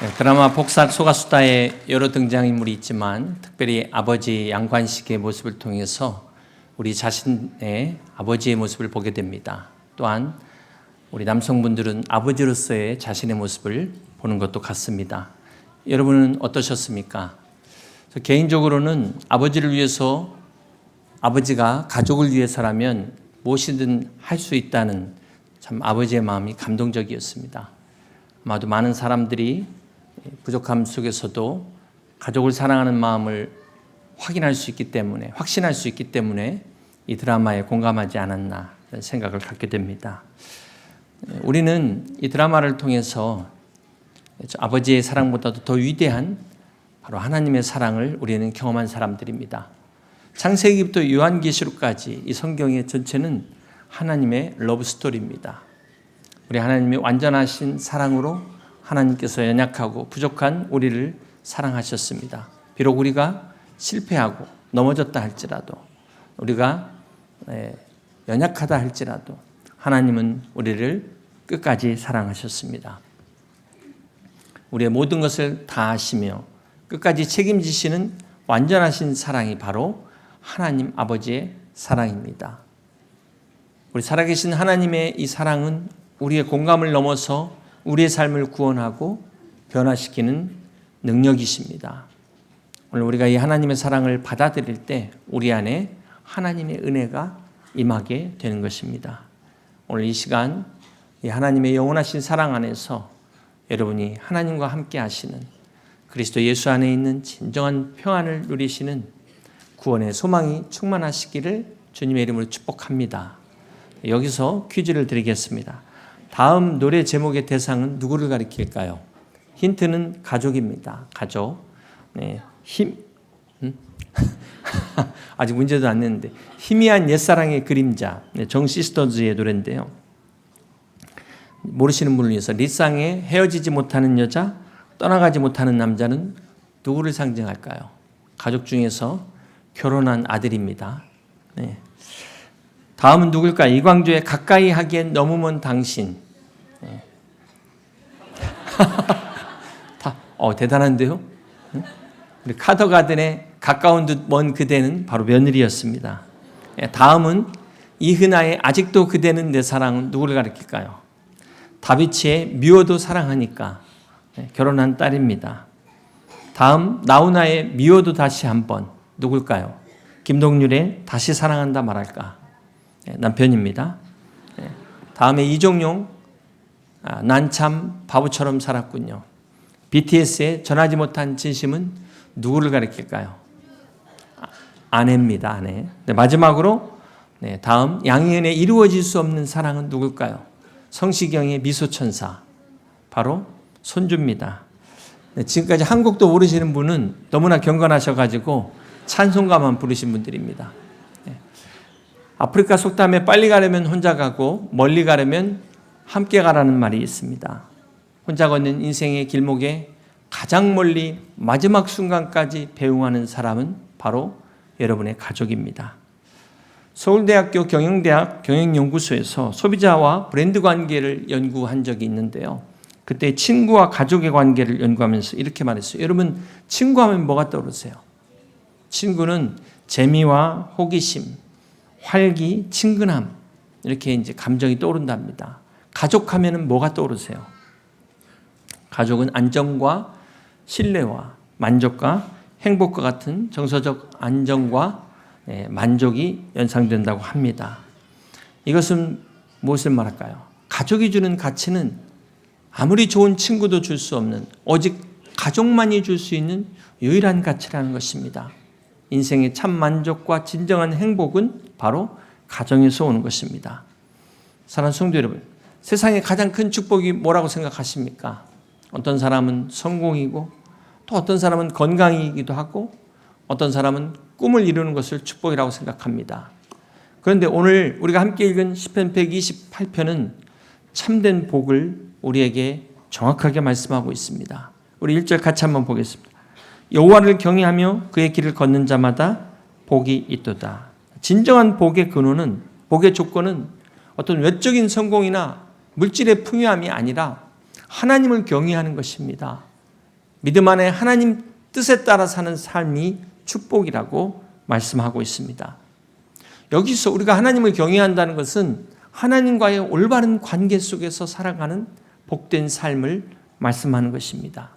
드라마 복사 소가수다에 여러 등장인물이 있지만 특별히 아버지 양관식의 모습을 통해서 우리 자신의 아버지의 모습을 보게 됩니다. 또한 우리 남성분들은 아버지로서의 자신의 모습을 보는 것도 같습니다. 여러분은 어떠셨습니까? 개인적으로는 아버지를 위해서, 아버지가 가족을 위해서라면 무엇이든 할 수 있다는 참 아버지의 마음이 감동적이었습니다. 아마도 많은 사람들이 부족함 속에서도 가족을 사랑하는 마음을 확신할 수 있기 때문에 이 드라마에 공감하지 않았나 생각을 갖게 됩니다. 우리는 이 드라마를 통해서 아버지의 사랑보다도 더 위대한 바로 하나님의 사랑을 우리는 경험한 사람들입니다. 창세기부터 요한계시록까지 이 성경의 전체는 하나님의 러브 스토리입니다. 우리 하나님의 완전하신 사랑으로 하나님께서 연약하고 부족한 우리를 사랑하셨습니다. 비록 우리가 실패하고 넘어졌다 할지라도, 우리가 연약하다 할지라도 하나님은 우리를 끝까지 사랑하셨습니다. 우리의 모든 것을 다 아시며 끝까지 책임지시는 완전하신 사랑이 바로 하나님 아버지의 사랑입니다. 우리 살아계신 하나님의 이 사랑은 우리의 공감을 넘어서 우리의 삶을 구원하고 변화시키는 능력이십니다. 오늘 우리가 이 하나님의 사랑을 받아들일 때 우리 안에 하나님의 은혜가 임하게 되는 것입니다. 오늘 이 시간 이 하나님의 영원하신 사랑 안에서 여러분이 하나님과 함께 하시는 그리스도 예수 안에 있는 진정한 평안을 누리시는 구원의 소망이 충만하시기를 주님의 이름으로 축복합니다. 여기서 퀴즈를 드리겠습니다. 다음 노래 제목의 대상은 누구를 가리킬까요? 힌트는 가족입니다. 가족. 네, 아직 문제도 안 냈는데 희미한 옛사랑의 그림자, 정 시스터즈의 노래인데요. 모르시는 분을 위해서 리쌍의 헤어지지 못하는 여자, 떠나가지 못하는 남자는 누구를 상징할까요? 가족 중에서 결혼한 아들입니다. 네. 다음은 누굴까요? 이광조의 가까이 하기엔 너무 먼 당신. 네. 대단한데요? 우리 카더가든의 가까운 듯 먼 그대는 바로 며느리였습니다. 네. 다음은 이흔아의 아직도 그대는 내 사랑은 누구를 가리킬까요? 다비치의 미워도 사랑하니까. 네. 결혼한 딸입니다. 다음 나훈아의 미워도 다시 한번 누굴까요? 김동률의 다시 사랑한다 말할까. 남편입니다. 다음에 이종용, 난 참 바보처럼 살았군요. BTS의 전하지 못한 진심은 누구를 가리킬까요? 아내입니다. 아내. 마지막으로 다음 양희은의 이루어질 수 없는 사랑은 누굴까요? 성시경의 미소천사, 바로 손주입니다. 지금까지 한 곡도 모르시는 분은 너무나 경건하셔가지고 찬송가만 부르신 분들입니다. 아프리카 속담에 빨리 가려면 혼자 가고 멀리 가려면 함께 가라는 말이 있습니다. 혼자 걷는 인생의 길목에 가장 멀리 마지막 순간까지 배웅하는 사람은 바로 여러분의 가족입니다. 서울대학교 경영대학 경영연구소에서 소비자와 브랜드 관계를 연구한 적이 있는데요. 그때 친구와 가족의 관계를 연구하면서 이렇게 말했어요. 여러분, 친구하면 뭐가 떠오르세요? 친구는 재미와 호기심, 활기, 친근함, 이렇게 이제 감정이 떠오른답니다. 가족하면은 뭐가 떠오르세요? 가족은 안정과 신뢰와 만족과 행복과 같은 정서적 안정과 만족이 연상된다고 합니다. 이것은 무엇을 말할까요? 가족이 주는 가치는 아무리 좋은 친구도 줄 수 없는, 오직 가족만이 줄 수 있는 유일한 가치라는 것입니다. 인생의 참 만족과 진정한 행복은 바로 가정에서 오는 것입니다. 사랑하는 성도 여러분, 세상의 가장 큰 축복이 뭐라고 생각하십니까? 어떤 사람은 성공이고, 또 어떤 사람은 건강이기도 하고, 어떤 사람은 꿈을 이루는 것을 축복이라고 생각합니다. 그런데 오늘 우리가 함께 읽은 시편 128편은 참된 복을 우리에게 정확하게 말씀하고 있습니다. 우리 1절 같이 한번 보겠습니다. 여호와를 경외하며 그의 길을 걷는 자마다 복이 있도다. 진정한 복의 근원은, 복의 조건은 어떤 외적인 성공이나 물질의 풍요함이 아니라 하나님을 경외하는 것입니다. 믿음 안에 하나님 뜻에 따라 사는 삶이 축복이라고 말씀하고 있습니다. 여기서 우리가 하나님을 경외한다는 것은 하나님과의 올바른 관계 속에서 살아가는 복된 삶을 말씀하는 것입니다.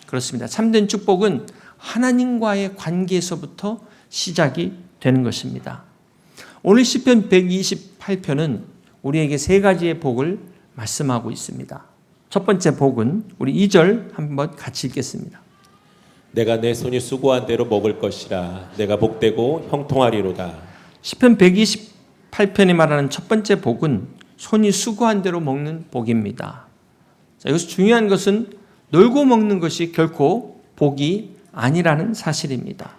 그렇습니다. 참된 축복은 하나님과의 관계에서부터 시작이 되는 것입니다. 오늘 시편 128편은 우리에게 세 가지의 복을 말씀하고 있습니다. 첫 번째 복은 우리 2절 한번 같이 읽겠습니다. 내가 내 손이 수고한 대로 먹을 것이라. 내가 복되고 형통하리로다. 시편 128편이 말하는 첫 번째 복은 손이 수고한 대로 먹는 복입니다. 자, 여기서 중요한 것은 놀고 먹는 것이 결코 복이 아니라는 사실입니다.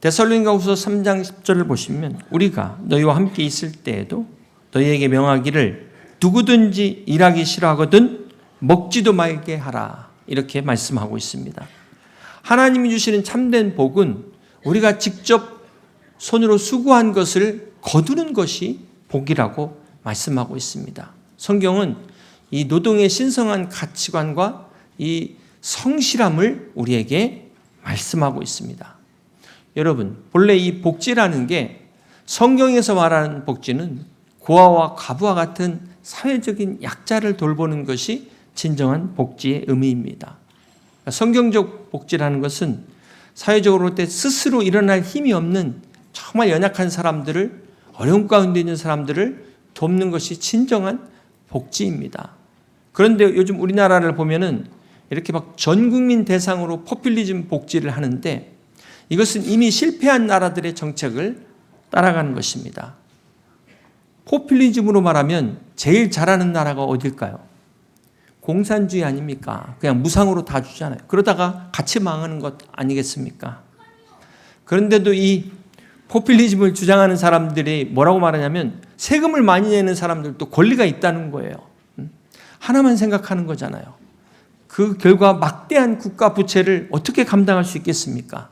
데살로니가후서 3장 10절을 보시면 우리가 너희와 함께 있을 때에도 너희에게 명하기를 누구든지 일하기 싫어하거든 먹지도 말게 하라, 이렇게 말씀하고 있습니다. 하나님이 주시는 참된 복은 우리가 직접 손으로 수고한 것을 거두는 것이 복이라고 말씀하고 있습니다. 성경은 이 노동의 신성한 가치관과 이 성실함을 우리에게 말씀하고 있습니다. 여러분, 본래 이 복지라는 게 성경에서 말하는 복지는 고아와 과부와 같은 사회적인 약자를 돌보는 것이 진정한 복지의 의미입니다. 성경적 복지라는 것은 사회적으로 볼 때 스스로 일어날 힘이 없는 정말 연약한 사람들을, 어려움 가운데 있는 사람들을 돕는 것이 진정한 복지입니다. 그런데 요즘 우리나라를 보면은 이렇게 막 전 국민 대상으로 포퓰리즘 복지를 하는데 이것은 이미 실패한 나라들의 정책을 따라가는 것입니다. 포퓰리즘으로 말하면 제일 잘하는 나라가 어딜까요? 공산주의 아닙니까? 그냥 무상으로 다 주잖아요. 그러다가 같이 망하는 것 아니겠습니까? 그런데도 이 포퓰리즘을 주장하는 사람들이 뭐라고 말하냐면 세금을 많이 내는 사람들도 권리가 있다는 거예요. 하나만 생각하는 거잖아요. 그 결과 막대한 국가 부채를 어떻게 감당할 수 있겠습니까?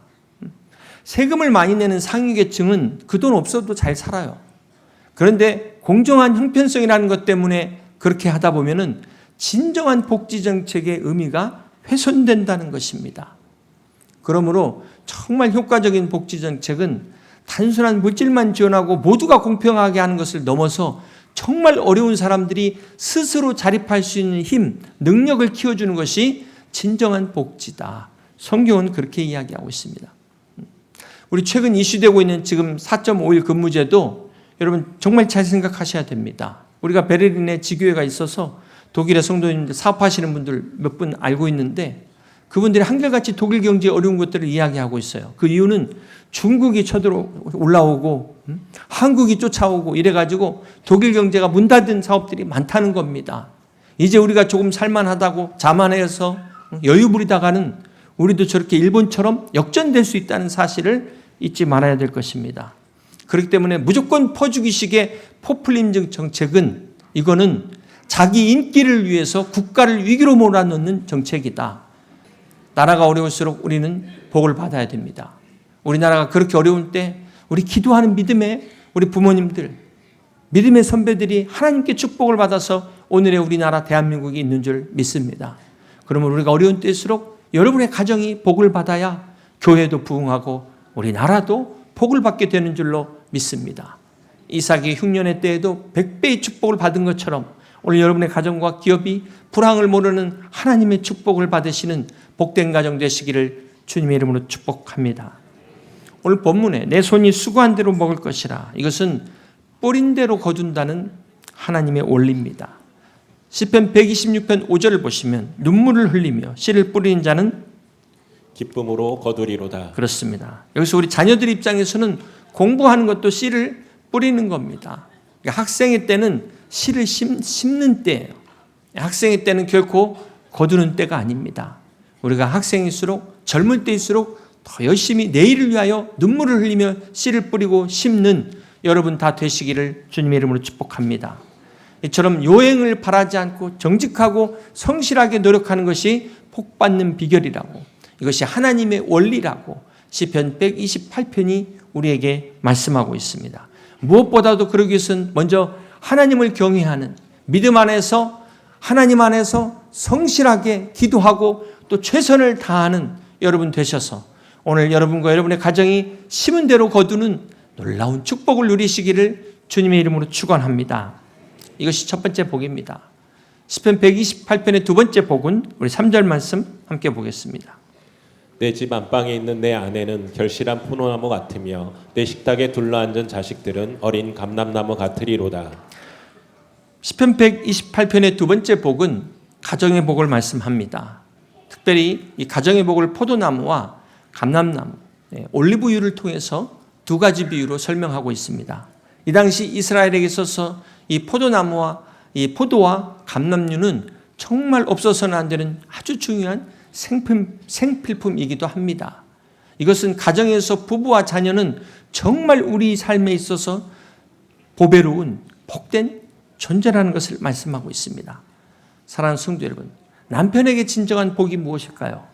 세금을 많이 내는 상위 계층은 그 돈 없어도 잘 살아요. 그런데 공정한 형편성이라는 것 때문에 그렇게 하다 보면은 진정한 복지 정책의 의미가 훼손된다는 것입니다. 그러므로 정말 효과적인 복지 정책은 단순한 물질만 지원하고 모두가 공평하게 하는 것을 넘어서 정말 어려운 사람들이 스스로 자립할 수 있는 힘, 능력을 키워주는 것이 진정한 복지다. 성경은 그렇게 이야기하고 있습니다. 우리 최근 이슈되고 있는 지금 4.5일 근무제도 여러분 정말 잘 생각하셔야 됩니다. 우리가 베를린에 지교회가 있어서 독일의 성도님들 사업하시는 분들 몇 분 알고 있는데 그분들이 한결같이 독일 경제의 어려운 것들을 이야기하고 있어요. 그 이유는 중국이 쳐들어 올라오고 한국이 쫓아오고 이래가지고 독일 경제가 문 닫은 사업들이 많다는 겁니다. 이제 우리가 조금 살만하다고 자만해서 여유 부리다가는 우리도 저렇게 일본처럼 역전될 수 있다는 사실을 잊지 말아야 될 것입니다. 그렇기 때문에 무조건 퍼주기식의 포퓰리즘 정책은 이거는 자기 인기를 위해서 국가를 위기로 몰아넣는 정책이다. 나라가 어려울수록 우리는 복을 받아야 됩니다. 우리나라가 그렇게 어려울 때 우리 기도하는 믿음의 우리 부모님들, 믿음의 선배들이 하나님께 축복을 받아서 오늘의 우리나라 대한민국이 있는 줄 믿습니다. 그러면 우리가 어려운 때일수록 여러분의 가정이 복을 받아야 교회도 부흥하고 우리나라도 복을 받게 되는 줄로 믿습니다. 이삭이 흉년의 때에도 100배의 축복을 받은 것처럼 오늘 여러분의 가정과 기업이 불황을 모르는 하나님의 축복을 받으시는 복된 가정 되시기를 주님의 이름으로 축복합니다. 오늘 본문에 내 손이 수고한 대로 먹을 것이라, 이것은 뿌린 대로 거둔다는 하나님의 원리입니다. 시편 126편 5절을 보시면 눈물을 흘리며 씨를 뿌리는 자는 기쁨으로 거두리로다. 그렇습니다. 여기서 우리 자녀들 입장에서는 공부하는 것도 씨를 뿌리는 겁니다. 그러니까 학생의 때는 씨를 심는 때예요. 학생의 때는 결코 거두는 때가 아닙니다. 우리가 학생일수록 젊을 때일수록 더 열심히 내일을 위하여 눈물을 흘리며 씨를 뿌리고 심는 여러분 다 되시기를 주님의 이름으로 축복합니다. 이처럼 요행을 바라지 않고 정직하고 성실하게 노력하는 것이 복받는 비결이라고, 이것이 하나님의 원리라고 시편 128편이 우리에게 말씀하고 있습니다. 무엇보다도 그러기 위해서는 먼저 하나님을 경외하는 믿음 안에서 하나님 안에서 성실하게 기도하고 또 최선을 다하는 여러분 되셔서 오늘 여러분과 여러분의 가정이 심은 대로 거두는 놀라운 축복을 누리시기를 주님의 이름으로 축원합니다. 이것이 첫 번째 복입니다. 시편 128편의 두 번째 복은 우리 3절 말씀 함께 보겠습니다. 내 집 안방에 있는 내 아내는 결실한 포도나무 같으며 내 식탁에 둘러앉은 자식들은 어린 감람나무 같으리로다. 시편 128편의 두 번째 복은 가정의 복을 말씀합니다. 특별히 이 가정의 복을 포도나무와 감람나무, 올리브유를 통해서 두 가지 비유로 설명하고 있습니다. 이 당시 이스라엘에게 있어서 이 포도나무와 이 포도와 감람유는 정말 없어서는 안 되는 아주 중요한 생필품이기도 합니다. 이것은 가정에서 부부와 자녀는 정말 우리 삶에 있어서 보배로운 복된 존재라는 것을 말씀하고 있습니다. 사랑하는 성도 여러분, 남편에게 진정한 복이 무엇일까요?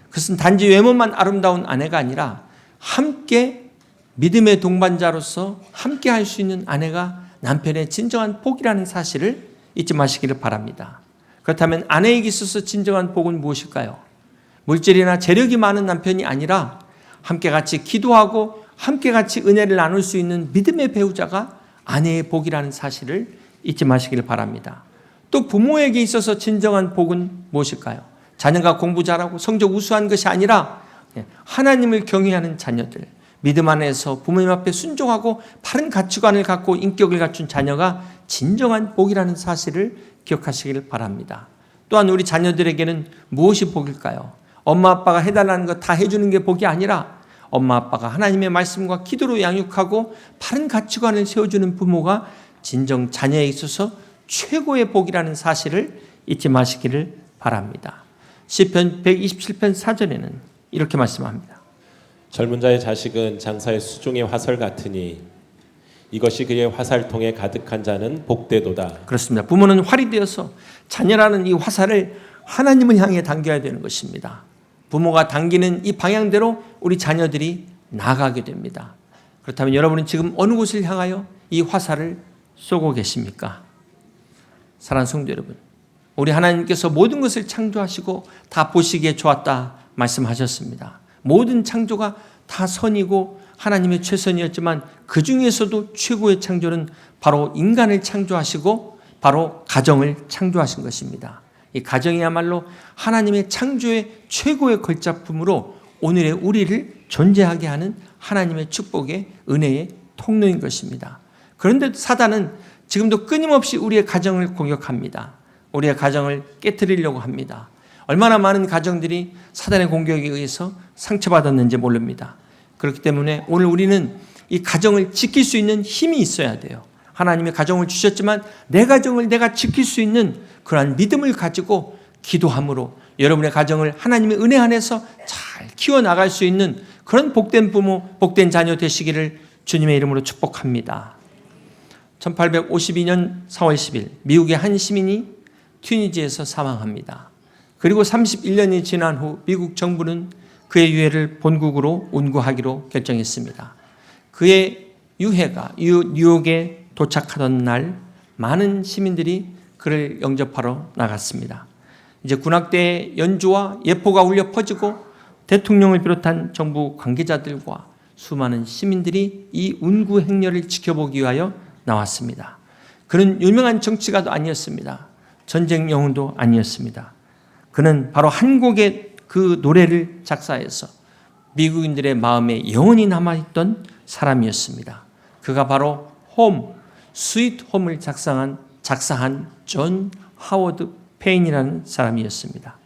그것은 단지 외모만 아름다운 아내가 아니라 함께 믿음의 동반자로서 함께 할 수 있는 아내가 남편의 진정한 복이라는 사실을 잊지 마시기를 바랍니다. 그렇다면 아내에게 있어서 진정한 복은 무엇일까요? 물질이나 재력이 많은 남편이 아니라 함께 같이 기도하고 함께 같이 은혜를 나눌 수 있는 믿음의 배우자가 아내의 복이라는 사실을 잊지 마시기를 바랍니다. 또 부모에게 있어서 진정한 복은 무엇일까요? 자녀가 공부 잘하고 성적 우수한 것이 아니라 하나님을 경외하는 자녀들, 믿음 안에서 부모님 앞에 순종하고 바른 가치관을 갖고 인격을 갖춘 자녀가 진정한 복이라는 사실을 기억하시기를 바랍니다. 또한 우리 자녀들에게는 무엇이 복일까요? 엄마 아빠가 해달라는 거 다 해주는 게 복이 아니라 엄마 아빠가 하나님의 말씀과 기도로 양육하고 바른 가치관을 세워주는 부모가 진정 자녀에 있어서 최고의 복이라는 사실을 잊지 마시기를 바랍니다. 시편 127편 4절에는 이렇게 말씀합니다. 젊은 자의 자식은 장사의 수중의 화살 같으니 이것이 그의 화살통에 가득한 자는 복되도다. 그렇습니다. 부모는 활이 되어서 자녀라는 이 화살을 하나님을 향해 당겨야 되는 것입니다. 부모가 당기는 이 방향대로 우리 자녀들이 나아가게 됩니다. 그렇다면 여러분은 지금 어느 곳을 향하여 이 화살을 쏘고 계십니까? 사랑하는 성도 여러분, 우리 하나님께서 모든 것을 창조하시고 다 보시기에 좋았다 말씀하셨습니다. 모든 창조가 다 선이고 하나님의 최선이었지만 그 중에서도 최고의 창조는 바로 인간을 창조하시고 바로 가정을 창조하신 것입니다. 이 가정이야말로 하나님의 창조의 최고의 걸작품으로 오늘의 우리를 존재하게 하는 하나님의 축복의 은혜의 통로인 것입니다. 그런데 사단은 지금도 끊임없이 우리의 가정을 공격합니다. 우리의 가정을 깨트리려고 합니다. 얼마나 많은 가정들이 사단의 공격에 의해서 상처받았는지 모릅니다. 그렇기 때문에 오늘 우리는 이 가정을 지킬 수 있는 힘이 있어야 돼요. 하나님의 가정을 주셨지만 내 가정을 내가 지킬 수 있는 그러한 믿음을 가지고 기도함으로 여러분의 가정을 하나님의 은혜 안에서 잘 키워나갈 수 있는 그런 복된 부모, 복된 자녀 되시기를 주님의 이름으로 축복합니다. 1852년 4월 10일 미국의 한 시민이 튀니지에서 사망합니다. 그리고 31년이 지난 후 미국 정부는 그의 유해를 본국으로 운구하기로 결정했습니다. 그의 유해가 뉴욕에 도착하던 날 많은 시민들이 그를 영접하러 나갔습니다. 이제 군악대의 연주와 예포가 울려 퍼지고 대통령을 비롯한 정부 관계자들과 수많은 시민들이 이 운구 행렬을 지켜보기 위하여 나왔습니다. 그는 유명한 정치가도 아니었습니다. 전쟁 영웅도 아니었습니다. 그는 바로 한 곡의 그 노래를 작사해서 미국인들의 마음에 영원히 남아있던 사람이었습니다. 그가 바로 홈, 스위트 홈을 작사한 존 하워드 페인이라는 사람이었습니다.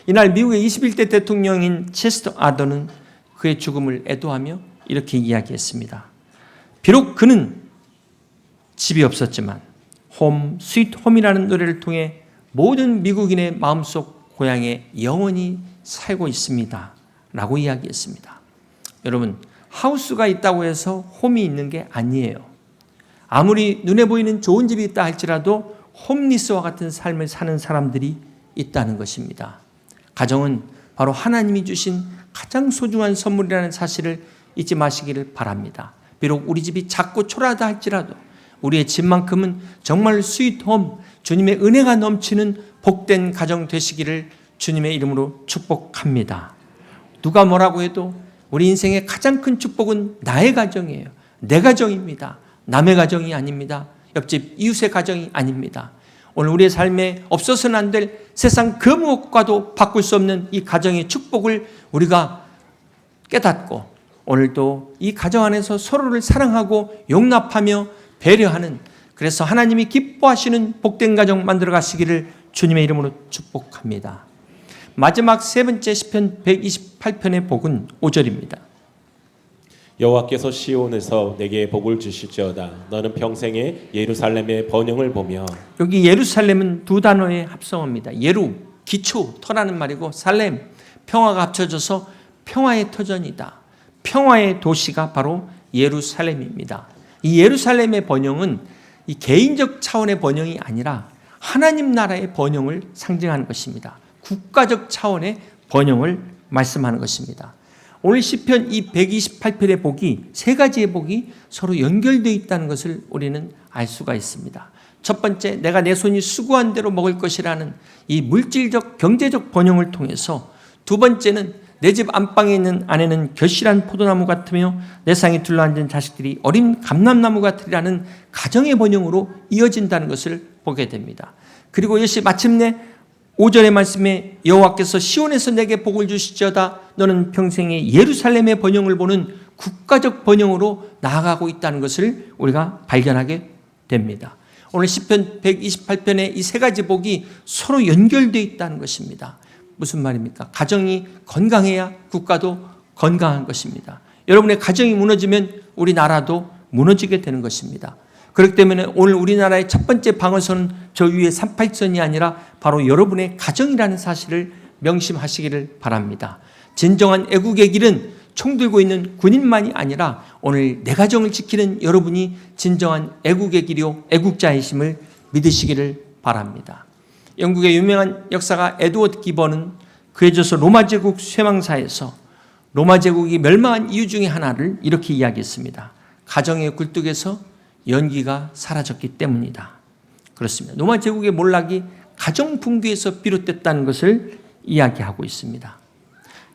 이날 미국의 21대 대통령인 체스터 아더는 그의 죽음을 애도하며 이렇게 이야기했습니다. 비록 그는 집이 없었지만 홈, 스위트 홈이라는 노래를 통해 모든 미국인의 마음속 고향에 영원히 살고 있습니다. 라고 이야기했습니다. 여러분, 하우스가 있다고 해서 홈이 있는 게 아니에요. 아무리 눈에 보이는 좋은 집이 있다 할지라도 홈리스와 같은 삶을 사는 사람들이 있다는 것입니다. 가정은 바로 하나님이 주신 가장 소중한 선물이라는 사실을 잊지 마시기를 바랍니다. 비록 우리 집이 작고 초라하다 할지라도 우리의 집만큼은 정말 스윗홈, 주님의 은혜가 넘치는 복된 가정 되시기를 주님의 이름으로 축복합니다. 누가 뭐라고 해도 우리 인생의 가장 큰 축복은 나의 가정이에요. 내 가정입니다. 남의 가정이 아닙니다. 옆집 이웃의 가정이 아닙니다. 오늘 우리의 삶에 없어서는 안 될 세상 그 무엇과도 바꿀 수 없는 이 가정의 축복을 우리가 깨닫고 오늘도 이 가정 안에서 서로를 사랑하고 용납하며 배려하는, 그래서 하나님이 기뻐하시는 복된 가정 만들어 가시기를 주님의 이름으로 축복합니다. 마지막 세 번째 시편 128편의 복은 5절입니다. 여호와께서 시온에서 내게 복을 주실지어다. 너는 평생에 예루살렘의 번영을 보며. 여기 예루살렘은 두 단어의 합성어입니다. 예루, 기초, 터라는 말이고 살렘, 평화가 합쳐져서 평화의 터전이다. 평화의 도시가 바로 예루살렘입니다. 이 예루살렘의 번영은 이 개인적 차원의 번영이 아니라 하나님 나라의 번영을 상징하는 것입니다. 국가적 차원의 번영을 말씀하는 것입니다. 오늘 시편 이 128편의 복이 세 가지의 복이 서로 연결되어 있다는 것을 우리는 알 수가 있습니다. 첫 번째, 내가 내 손이 수고한 대로 먹을 것이라는 이 물질적 경제적 번영을 통해서, 두 번째는 내 집 안방에 있는 아내는 결실한 포도나무 같으며 내 상에 둘러앉은 자식들이 어린 감람나무 같으리라는 가정의 번영으로 이어진다는 것을 보게 됩니다. 그리고 이것이 마침내 5절의 말씀에 여호와께서 시온에서 내게 복을 주시지어다. 너는 평생에 예루살렘의 번영을 보는 국가적 번영으로 나아가고 있다는 것을 우리가 발견하게 됩니다. 오늘 시편 128편의 이 세 가지 복이 서로 연결되어 있다는 것입니다. 무슨 말입니까? 가정이 건강해야 국가도 건강한 것입니다. 여러분의 가정이 무너지면 우리나라도 무너지게 되는 것입니다. 그렇기 때문에 오늘 우리나라의 첫 번째 방어선은 저 위에 38선이 아니라 바로 여러분의 가정이라는 사실을 명심하시기를 바랍니다. 진정한 애국의 길은 총 들고 있는 군인만이 아니라 오늘 내 가정을 지키는 여러분이 진정한 애국의 길이요 애국자이심을 믿으시기를 바랍니다. 영국의 유명한 역사가 에드워드 기번은 그에 져서 로마 제국 쇠망사에서 로마 제국이 멸망한 이유 중에 하나를 이렇게 이야기했습니다. 가정의 굴뚝에서 연기가 사라졌기 때문이다. 그렇습니다. 로마 제국의 몰락이 가정 붕괴에서 비롯됐다는 것을 이야기하고 있습니다.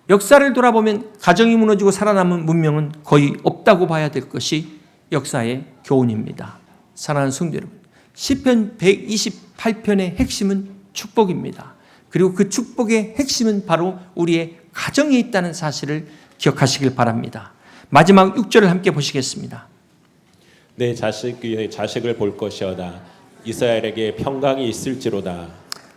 역사를 돌아보면 가정이 무너지고 살아남은 문명은 거의 없다고 봐야 될 것이 역사의 교훈입니다. 사랑하는 성도 여러분, 시편 128편의 핵심은 축복입니다. 그리고 그 축복의 핵심은 바로 우리의 가정에 있다는 사실을 기억하시길 바랍니다. 마지막 6절을 함께 보시겠습니다. 내 자식을 볼 것이어다. 이스라엘에게 평강이 있을지로다.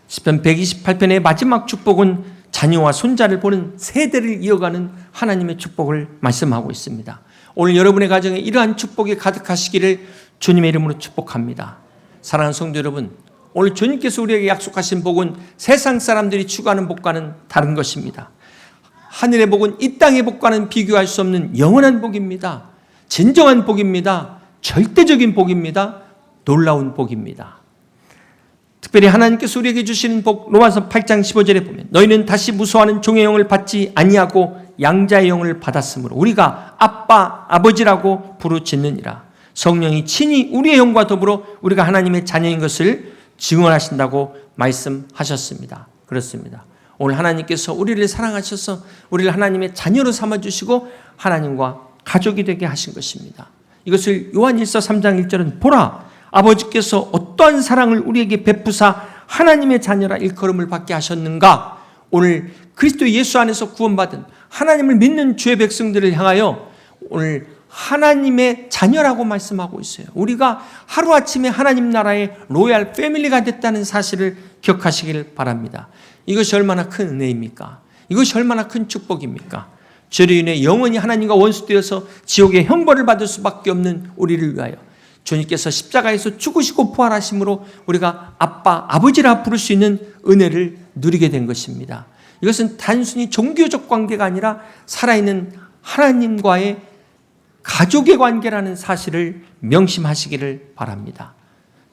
시편 128편의 마지막 축복은 자녀와 손자를 보는 세대를 이어가는 하나님의 축복을 말씀하고 있습니다. 오늘 여러분의 가정에 이러한 축복이 가득하시기를 주님의 이름으로 축복합니다. 사랑하는 성도 여러분, 오늘 주님께서 우리에게 약속하신 복은 세상 사람들이 추구하는 복과는 다른 것입니다. 하늘의 복은 이 땅의 복과는 비교할 수 없는 영원한 복입니다. 진정한 복입니다. 절대적인 복입니다. 놀라운 복입니다. 특별히 하나님께서 우리에게 주시는 복, 로마서 8장 15절에 보면 너희는 다시 무소하는 종의 영을 받지 아니하고 양자의 영을 받았으므로 우리가 아빠, 아버지라고 부르짖느니라. 성령이 친히 우리의 영과 더불어 우리가 하나님의 자녀인 것을 증언하신다고 말씀하셨습니다. 그렇습니다. 오늘 하나님께서 우리를 사랑하셔서 우리를 하나님의 자녀로 삼아주시고 하나님과 가족이 되게 하신 것입니다. 이것을 요한일서 3장 1절은 보라, 아버지께서 어떠한 사랑을 우리에게 베푸사 하나님의 자녀라 일컬음을 받게 하셨는가. 오늘 그리스도 예수 안에서 구원받은 하나님을 믿는 주의 백성들을 향하여 오늘 하나님의 자녀라고 말씀하고 있어요. 우리가 하루아침에 하나님 나라의 로얄 패밀리가 됐다는 사실을 기억하시길 바랍니다. 이것이 얼마나 큰 은혜입니까? 이것이 얼마나 큰 축복입니까? 죄로 인해 영원히 하나님과 원수되어서 지옥의 형벌을 받을 수밖에 없는 우리를 위하여 주님께서 십자가에서 죽으시고 부활하심으로 우리가 아빠, 아버지라 부를 수 있는 은혜를 누리게 된 것입니다. 이것은 단순히 종교적 관계가 아니라 살아있는 하나님과의 가족의 관계라는 사실을 명심하시기를 바랍니다.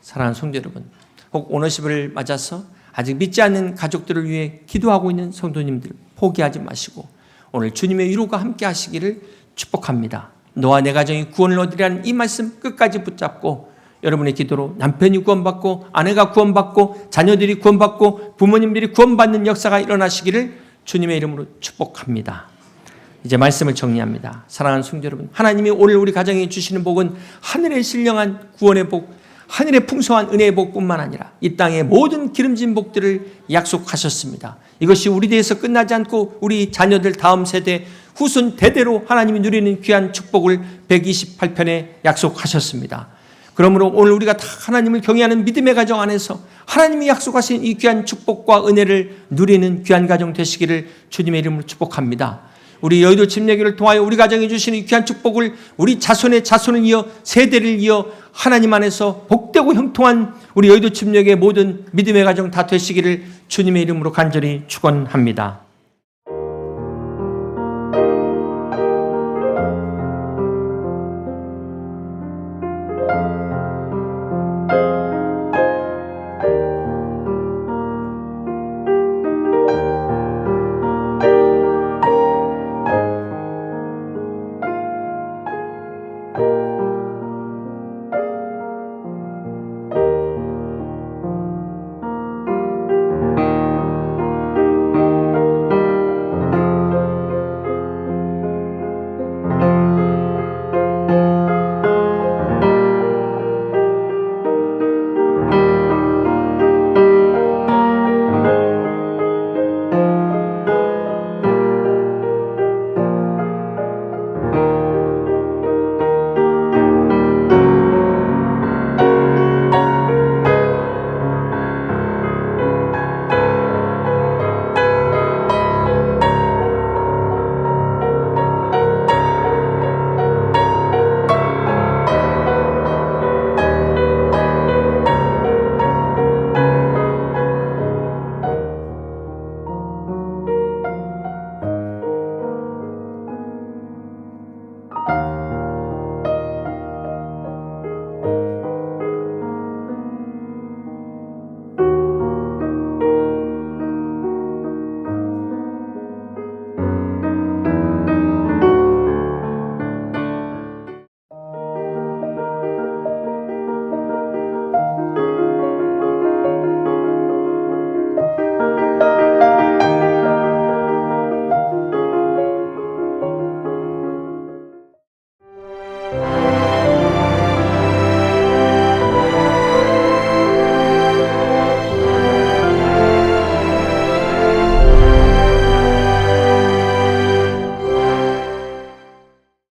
사랑하는 성도 여러분, 혹 오너십을 맞아서 아직 믿지 않는 가족들을 위해 기도하고 있는 성도님들 포기하지 마시고 오늘 주님의 위로가 함께 하시기를 축복합니다. 너와 내 가정이 구원을 얻으리라는 이 말씀 끝까지 붙잡고 여러분의 기도로 남편이 구원받고 아내가 구원받고 자녀들이 구원받고 부모님들이 구원받는 역사가 일어나시기를 주님의 이름으로 축복합니다. 이제 말씀을 정리합니다. 사랑하는 성도 여러분, 하나님이 오늘 우리 가정에 주시는 복은 하늘의 신령한 구원의 복, 하늘의 풍성한 은혜의 복뿐만 아니라 이 땅의 모든 기름진 복들을 약속하셨습니다. 이것이 우리 대에서 끝나지 않고 우리 자녀들 다음 세대 후손 대대로 하나님이 누리는 귀한 축복을 128편에 약속하셨습니다. 그러므로 오늘 우리가 다 하나님을 경외하는 믿음의 가정 안에서 하나님이 약속하신 이 귀한 축복과 은혜를 누리는 귀한 가정 되시기를 주님의 이름으로 축복합니다. 우리 여의도 침례교를 통하여 우리 가정에 주시는 이 귀한 축복을 우리 자손의 자손을 이어 세대를 이어 하나님 안에서 복되고 형통한 우리 여의도 침례교의 모든 믿음의 가정 다 되시기를 주님의 이름으로 간절히 축원합니다.